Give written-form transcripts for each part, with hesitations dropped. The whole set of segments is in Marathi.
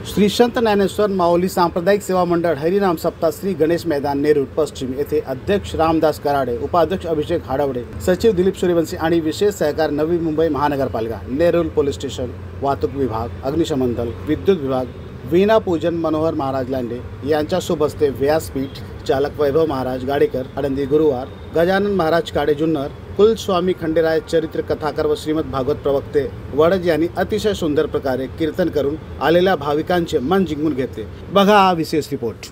श्री संत ज्ञानेश्वर माऊली सांप्रदायिक सेवा मंडळ हरिनाम सप्ताह श्री गणेश मैदान नेरूळ पश्चिम येथे अध्यक्ष रामदास कराडे, उपाध्यक्ष अभिषेक हाडवडे, सचिव दिलीप सूर्यवंशी आणि विशेष सहकार नवी मुंबई महानगरपालिका, नेरूळ पोलीस स्टेशन, वाहतूक विभाग, अग्निशमन दल, विद्युत विभाग, वीणा पूजन मनोहर महाराज लांडे यांच्या शुभ हस्ते व्यासपीठ, चालक वैभव महाराज गाडेकर आळंदी गुरुवार, गजानन महाराज काडे जुन्नर, कुलस्वामी खंडेराय चरित्र कथाकार व श्रीमद भागवत प्रवक्ते वडज यांनी अतिशय सुंदर प्रकारे कीर्तन करून आलेल्या भाविकांचे मन जिंकून घेतले। बघा हा विशेष रिपोर्ट।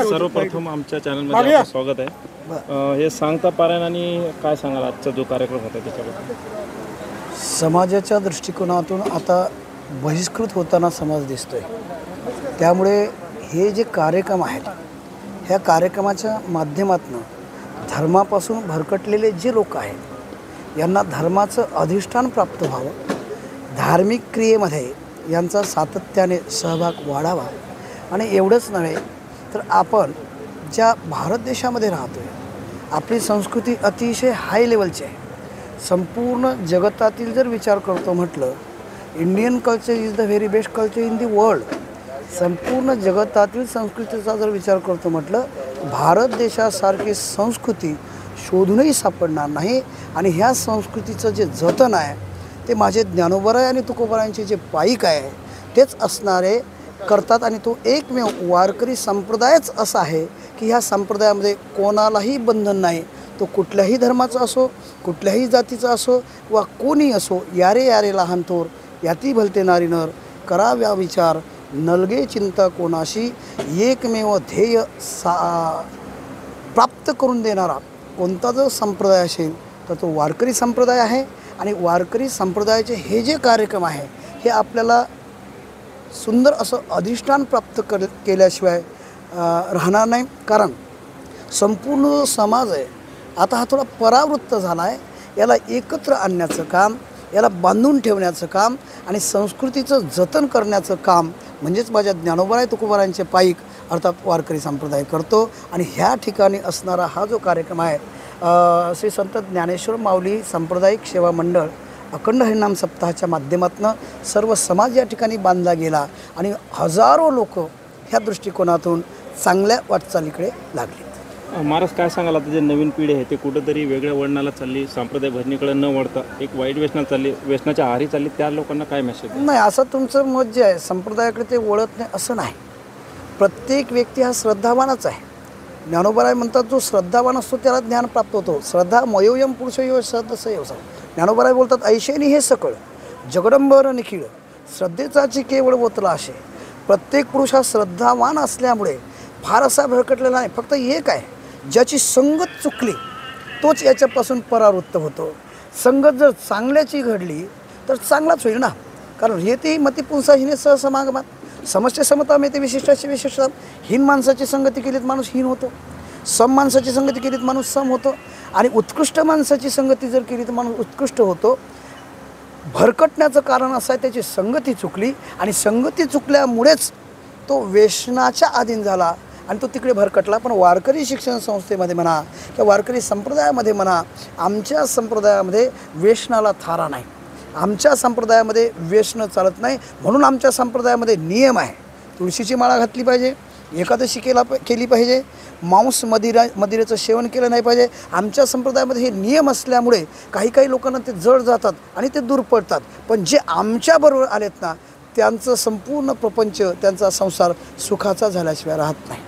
सर्वप्रथम आमच्या चॅनलमध्ये आपलं स्वागत आहे। हे सांगता पारायण आणि काय सांगाल आजचा जो कार्यक्रम होता त्याच्याबद्दल? समाजाच्या दृष्टिकोनातून आता बहिष्कृत होताना समाज दिसतोय, त्यामुळे हे जे कार्यक्रम आहेत ह्या कार्यक्रमाच्या माध्यमातून धर्मापासून भरकटलेले जे लोक आहेत यांना धर्माचं अधिष्ठान प्राप्त व्हावं, धार्मिक क्रियेमध्ये यांचा सातत्याने सहभाग वाढावा आणि एवढंच नव्हे तर आपण ज्या भारत देशामध्ये राहतो आहे आपली संस्कृती अतिशय हाय लेवलची आहे। संपूर्ण जगतातील जर विचार करतो म्हटलं, Indian culture is the very best culture in the world. संपूर्ण जगतातील संस्कृतीचा जर विचार करतो म्हटलं, भारत देशासारखी संस्कृती शोधूनही सापडणार नाही। आणि ह्या संस्कृतीचं जे जतन आहे ते माझे ज्ञानोबराय आणि तुकोबरायांचे जे पाईक आहे तेच असणारे करतात। आणि तो एकमेव वारकरी संप्रदायच असा आहे की ह्या संप्रदायामध्ये कोणालाही बंधन नाही, तो कुठल्याही धर्माचा असो, कुठल्याही जातीचा असो वा कोणी असो, यारे यारे लहान थोर याती भलते नारी नर, कराव्या विचार नलगे चिंता कोणाशी, एकमेव ध्येय प्राप्त करून देणारा कोणता जो संप्रदाय असेल तर तो वारकरी संप्रदाय आहे। आणि वारकरी संप्रदायाचे हे जे कार्यक्रम आहे हे आपल्याला सुंदर असं अधिष्ठान प्राप्त केल्याशिवाय राहणार नाही। कारण संपूर्ण समाज आहे आता हा थोडा परावृत्त झाला आहे, याला एकत्र आणण्याचं काम, याला बांधून ठेवण्याचं काम आणि संस्कृतीचं जतन करण्याचं काम म्हणजेच माझ्या ज्ञानोबराय तुकोबरायांचे पाईक अर्थात वारकरी संप्रदाय करतो। आणि ह्या ठिकाणी असणारा हा जो कार्यक्रम आहे श्री संत ज्ञानेश्वर माऊली सांप्रदायिक सेवा मंडळ अखंड हरिनाम सप्ताहाच्या माध्यमातून सर्व समाज या ठिकाणी बांधला गेला आणि हजारो लोक ह्या दृष्टिकोनातून चांगल्या वाटचालीकडे लागले। महाराज काय सांगाल आता जे नवीन पिढी आहे ते कुठंतरी वेगळ्या वळणाला चालली, सांप्रदायिक भजनीकडे न वळता एक वाईट व्यसनात चालली, व्यसनाच्या आहारी चालली, त्या लोकांना काय मेसेज? नाही, असं तुमचं मत जे आहे संप्रदायाकडे ते वळत नाही असं नाही। प्रत्येक व्यक्ती हा श्रद्धावानच आहे। ज्ञानोबराय म्हणतात जो श्रद्धावान असतो त्याला ज्ञान प्राप्त होतो। श्रद्धा मयोयम पुरुषयो सदस्य ज्ञानोबराय बोलतात ऐशेनी हे सकळ जगडंबर निखिळ श्रद्धेचाची केवळ वतला असे। प्रत्येक पुरुष हा श्रद्धावान असल्यामुळे फार असा भरकटलेला नाही, फक्त एक आहे ज्याची संगत चुकली तोच याच्यापासून परावृत्त होतो। संगत जर चांगल्याची घडली तर चांगलाच होईल ना, कारण हे ती मती पुंसाहीने सहसमागमात समस्या समता मेते विशिष्टाची विशिष्टता। हीन माणसाची संगती केलीत माणूस हीन होतो, सम माणसाची संगती केलीत माणूस सम होतो आणि उत्कृष्ट माणसाची संगती जर केली तर माणूस उत्कृष्ट होतो। भरकटण्याचं कारण असं आहे त्याची संगती चुकली आणि संगती चुकल्यामुळेच तो व्यसनाच्या अधीन झाला आणि तो तिकडे भरकटला। पण वारकरी शिक्षण संस्थेमध्ये म्हणा किंवा वारकरी संप्रदायामध्ये म्हणा, आमच्या संप्रदायामध्ये व्यसनाला थारा नाही, आमच्या संप्रदायामध्ये व्यसन चालत नाही। म्हणून आमच्या संप्रदायामध्ये नियम आहे, तुळशीची माळा घातली पाहिजे, एकादशी केली पाहिजे, मांस मदिरेचं सेवन केलं नाही पाहिजे। आमच्या संप्रदायामध्ये हे नियम असल्यामुळे काही लोकांना ते जड जातात आणि ते दूर पडतात, पण जे आमच्याबरोबर आलेत ना त्यांचं संपूर्ण प्रपंच, त्यांचा संसार सुखाचा झाल्याशिवाय राहत नाही।